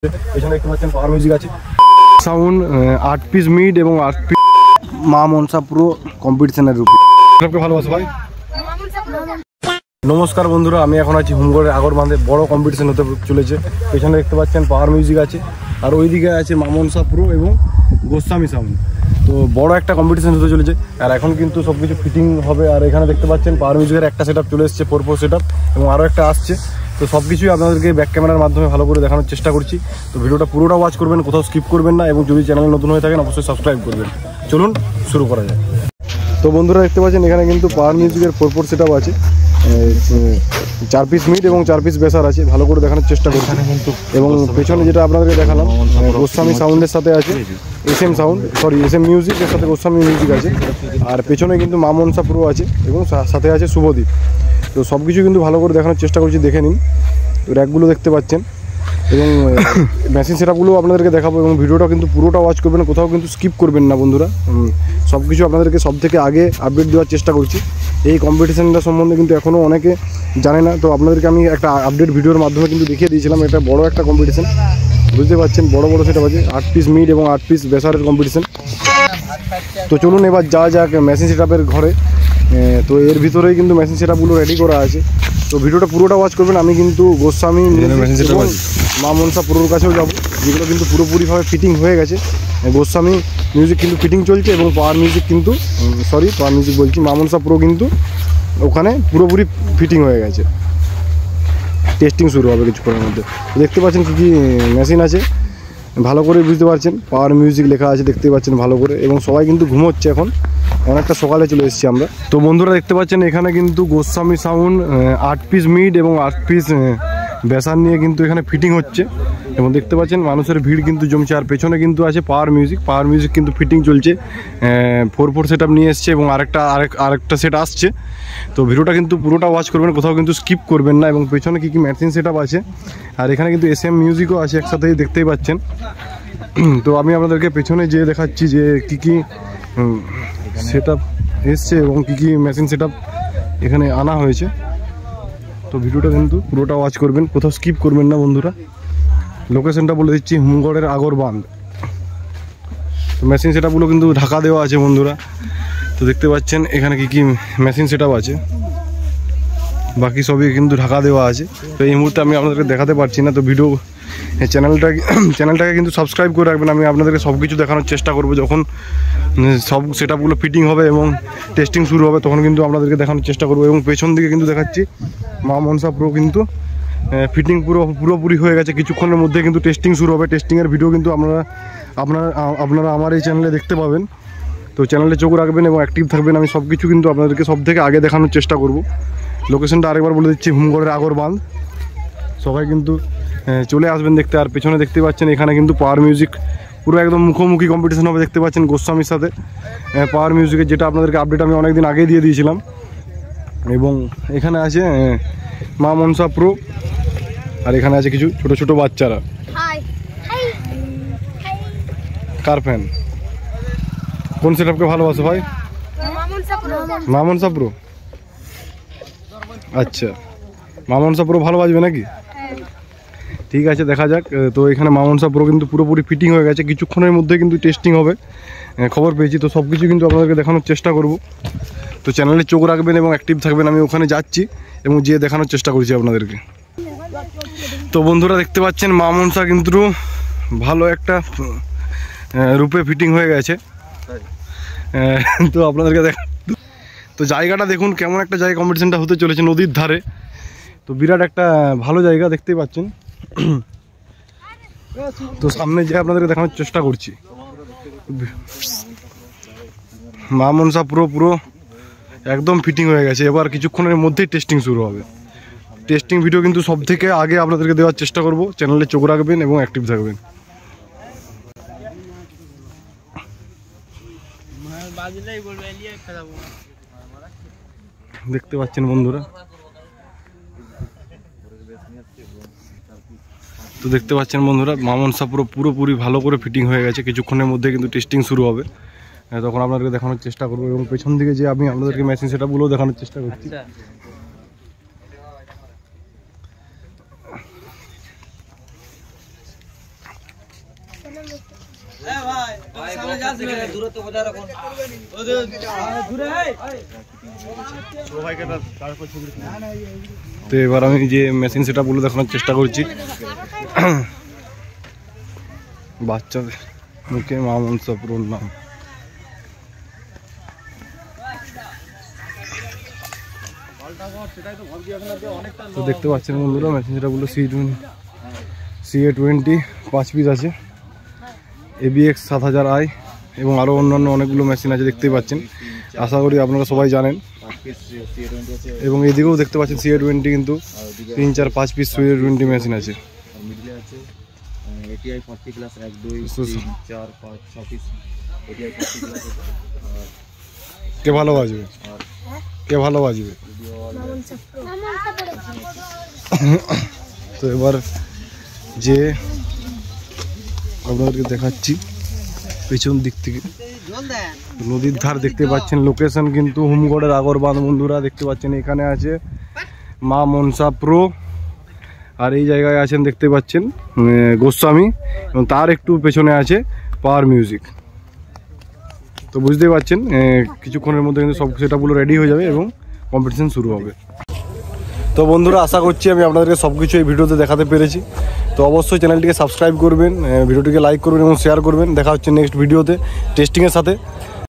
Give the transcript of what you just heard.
এখানে দেখতে পাচ্ছেন পাওয়ার মিউজিক আছে, সাউন্ড 8 পিস মিড এবং 8 পিস মা মনসা পুরো কম্পিটিশনের রূপে। সবকে ভালোবাসো ভাই। নমস্কার বন্ধুরা, আমি এখন আছি হুমগড়ের আগরবান্ধে। বড় কম্পিটিশন হতে চলেছে। এখানে দেখতে পাচ্ছেন পাওয়ার মিউজিক আছে, আর ওইদিকে আছে মা মনসা পুরো এবং গোস্বামী সাউন্ড। তো বড় একটা কম্পিটিশন হতে চলেছে, আর এখন কিন্তু সব কিছু ফিটিং হবে। আর এখানে দেখতে পাচ্ছেন পাওয়ার মিউজিকের একটা সেট আপ চলে এসেছে, 4 সেট আপ, এবং আরও একটা আসছে। তো সব কিছুই আপনাদেরকে ব্যাক ক্যামেরার মাধ্যমে ভালো করে দেখানোর চেষ্টা করছি। তো ভিডিওটা পুরোটা ওয়াচ করবেন, কোথাও স্কিপ করবেন না, এবং যদি চ্যানেল নতুন হয়ে থাকেন অবশ্যই সাবস্ক্রাইব করবেন। চলুন শুরু করা যায়। তো বন্ধুরা দেখতে পাচ্ছেন এখানে কিন্তু পাওয়ার মিউজিকের 4 সেট আপ আছে, 4 পিস মিড এবং 4 পিস বেসার আছে। ভালো করে দেখানোর চেষ্টা করছি। এবং পেছনে যেটা আপনাদেরকে দেখালাম গোস্বামী সাউন্ডের সাথে আছে এসএম মিউজিকের সাথে গোস্বামী মিউজিক আছে। আর পেছনে কিন্তু মা মনসা পুরো আছে এবং সাথে আছে শুভদীপ। তো সব কিছু কিন্তু ভালো করে দেখানোর চেষ্টা করছি, দেখে নিন। তো র্যাকগুলো দেখতে পাচ্ছেন এবং মেশিন সেটআপগুলো আপনাদেরকে দেখাবো, এবং ভিডিওটা কিন্তু পুরোটা ওয়াচ করবেন, কোথাও কিন্তু স্কিপ করবেন না বন্ধুরা। সব কিছু আপনাদেরকে সব থেকে আগে আপডেট দেওয়ার চেষ্টা করছি। এই কম্পিটিশনটা সম্বন্ধে কিন্তু এখনও অনেকে জানে না, তো আপনাদেরকে আমি একটা আপডেট ভিডিওর মাধ্যমে কিন্তু দেখিয়ে দিয়েছিলাম। এটা বড় একটা কম্পিটিশন, বুঝতে পারছেন, বড় সেটআপ আছে, 8 পিস মিড এবং 8 পিস বেসারের কম্পিটিশন। তো চলুন এবার যাক মেশিন সেটআপের ঘরে। তো এর ভিতরেই কিন্তু মেশিন সেটআপগুলো রেডি করা আছে। তো ভিডিওটা পুরোটা ওয়াচ করবেন। আমি কিন্তু গোস্বামী মা মনসা পুরোর কাছেও যাবো, যেগুলো কিন্তু পুরোপুরিভাবে ফিটিং হয়ে গেছে। গোস্বামী মিউজিক কিন্তু ফিটিং চলছে, এবং পাওয়ার মিউজিক বলছি মা মনসা পুরো কিন্তু ওখানে পুরোপুরি ফিটিং হয়ে গেছে। টেস্টিং শুরু হবে কিছুক্ষণের মধ্যে। দেখতে পাচ্ছেন কী কী মেশিন আছে, ভালো করে বুঝতে পারছেন। পাওয়ার মিউজিক লেখা আছে, দেখতে পাচ্ছেন ভালো করে। এবং সবাই কিন্তু ঘুমোচ্ছে এখন, অনেকটা সকালে চলে এসেছি আমরা। তো বন্ধুরা দেখতে পাচ্ছেন এখানে কিন্তু গোস্বামী সাউন্ড 8 পিস মিড এবং 8 পিস বেসার নিয়ে কিন্তু এখানে ফিটিং হচ্ছে, এবং দেখতে পাচ্ছেন মানুষের ভিড় কিন্তু জমছে। আর পেছনে কিন্তু আছে পাওয়ার মিউজিক কিন্তু ফিটিং চলছে। 4 সেট আপ নিয়ে এসছে, এবং আরেকটা সেট আসছে। তো ভিডিওটা কিন্তু পুরোটা ওয়াচ করবেন, কোথাও কিন্তু স্কিপ করবেন না। এবং পেছনে কী কী মেশিন সেট আপ আছে, আর এখানে কিন্তু এসএম মিউজিকও আছে একসাথেই, দেখতেই পাচ্ছেন। তো আমি আপনাদেরকে পেছনে যেয়ে দেখাচ্ছি যে কী কী সেট আপ এসছে এবং কী কী মেশিন সেট আপ এখানে আনা হয়েছে। তো ভিডিওটা কিন্তু পুরোটা ওয়াচ করবেন, কোথাও স্কিপ করবেন না বন্ধুরা। লোকেশনটা বলে দিচ্ছি, হুমগড়ের আগরবান্ধ। তো মেশিন সেট আপগুলো কিন্তু ঢাকা দেওয়া আছে বন্ধুরা। তো দেখতে পাচ্ছেন এখানে কী কী মেশিন সেট আপ আছে, বাকি সবই কিন্তু ঢাকা দেওয়া আছে। তো এই মুহূর্তে আমি আপনাদেরকে দেখাতে পারছি না। তো ভিডিও চ্যানেলটাকে কিন্তু সাবস্ক্রাইব করে রাখবেন। আমি আপনাদেরকে সব কিছু দেখানোর চেষ্টা করব। যখন সব সেট আপগুলো ফিটিং হবে এবং টেস্টিং শুরু হবে, তখন কিন্তু আপনাদেরকে দেখানোর চেষ্টা করব। এবং পেছন দিকে কিন্তু দেখাচ্ছি মা মনসা পুরো কিন্তু ফিটিং পুরোপুরি হয়ে গেছে। কিছুক্ষণের মধ্যে কিন্তু টেস্টিং শুরু হবে। টেস্টিংয়ের ভিডিও কিন্তু আপনারা আমার এই চ্যানেলে দেখতে পাবেন। তো চ্যানেলে চোখ রাখবেন এবং অ্যাক্টিভ থাকবেন। আমি সব কিছু কিন্তু আপনাদেরকে সব থেকে আগে দেখানোর চেষ্টা করব। লোকেশনটা আরেকবার বলে দিচ্ছি, হুমগড়ের আগরবান্ধ। সবাই কিন্তু চলে আসবেন দেখতে। আর পেছনে দেখতে পাচ্ছেন এখানে কিন্তু পাওয়ার মিউজিক পুরো একদম মুখোমুখি কম্পিটিশন হবে, দেখতে পাচ্ছেন গোস্বামীর সাথে পাওয়ার মিউজিকের, যেটা আপনাদেরকে আপডেট আমি অনেকদিন আগেই দিয়ে দিয়েছিলাম। এবং এখানে আছে মা মনসা প্রো, আর এখানে আছে কিছু ছোট ছোট বাচ্চারা। কার ফ্যান? কোন সেটআপকে ভালোবাসো ভাই? মা মনসা প্রো। আচ্ছা, মা মনসা প্রো ভালো বাজবে নাকি? ঠিক আছে, দেখা যাক। তো এখানে মা মনসা প্রো কিন্তু পুরোপুরি ফিটিং হয়ে গেছে। কিছুক্ষণের মধ্যে কিন্তু টেস্টিং হবে, খবর পেয়েছি। তো সব কিছু কিন্তু আপনাদেরকে দেখানোর চেষ্টা করব। তো চ্যানেলে চোখ রাখবেন এবং অ্যাক্টিভ থাকবেন। আমি ওখানে যাচ্ছি এবং যেয়ে দেখানোর চেষ্টা করছি আপনাদেরকে। তো বন্ধুরা দেখতে পাচ্ছেন মা মনসা কিন্তু ভালো একটা রূপে ফিটিং হয়ে গেছে। তো আপনাদেরকে তো জায়গাটা দেখুন কেমন একটা জায়গা কম্পিটিশনটা হতে চলেছে, নদীর ধারে। তো বিরাট একটা ভালো জায়গা, দেখতেই পাচ্ছেন। তো সামনে যে আপনাদেরকে দেখানোর চেষ্টা করছি, মা মনসা পুরো একদম ফিটিং হয়ে গেছে। এবার কিছুক্ষণের মধ্যেই টেস্টিং শুরু হবে। টেস্টিং ভিডিও কিন্তু সব থেকে আগে আপনাদেরকে দেওয়ার চেষ্টা করব। চ্যানেলে চোখ রাখবেন এবং অ্যাক্টিভ থাকবেন। দেখতে পাচ্ছেন বন্ধুরা, তো দেখতে পাচ্ছেন বন্ধুরা মা মনসা পুরোপুরি ভালো করে ফিটিং হয়ে গেছে। কিছুক্ষণের মধ্যে কিন্তু টেস্টিং শুরু হবে, তখন আপনাদেরকে দেখানোর চেষ্টা করবো। এবং পেছন দিকে যে আমি আপনাদেরকে মেশিন সেটআপগুলো দেখানোর চেষ্টা করছি। তো এবার আমি যে মেশিন সেটা বলে দেখানোর চেষ্টা করছি। বাচ্চাদের মুখে মামুন সাপুরের নাম। তো দেখতে পাচ্ছেন বন্ধুরা মেশিন সেটা বললো CA20 5 পিস আছে, ABX 7000i এবং আরও অন্যান্য অনেকগুলো মেশিন আছে দেখতেই পাচ্ছেন। আশা করি আপনারা সবাই জানেন। এবং এদিকেও দেখতে পাচ্ছেন CA20 কিন্তু 3 4 5 পিস CA20 মেশিন আছে। ATI 40 class 1 2 3 4 5 6 piece ATI 40 class. কে ভালো বাজবে? কে ভালো বাজবে? তো এবার যে আপনাদেরকে দেখাচ্ছি পেছন দিক থেকে নদীর ধার দেখতে পাচ্ছেন। লোকেশন কিন্তু হোমগড়ের আগরবাঁধ বন্ধুরা দেখতে পাচ্ছেন। এখানে আছে মা মনসা প্রো, আর এই জায়গায় আছেন দেখতে পাচ্ছেন গোস্বামী, এবং তার একটু পেছনে আছে পাওয়ার মিউজিক। তো বুঝতেই পারছেন কিছুক্ষণের মধ্যে কিন্তু সব সেটআপগুলো রেডি হয়ে যাবে এবং কম্পিটিশন শুরু হবে। তো বন্ধুরা আশা করছি আমি আপনাদেরকে সব কিছু এই ভিডিওতে দেখাতে পেরেছি। তো অবশ্যই চ্যানেলটিকে সাবস্ক্রাইব করবেন, ভিডিওটিকে লাইক করবেন এবং শেয়ার করবেন। দেখা হচ্ছে নেক্সট ভিডিওতে টেস্টিংয়ের সাথে।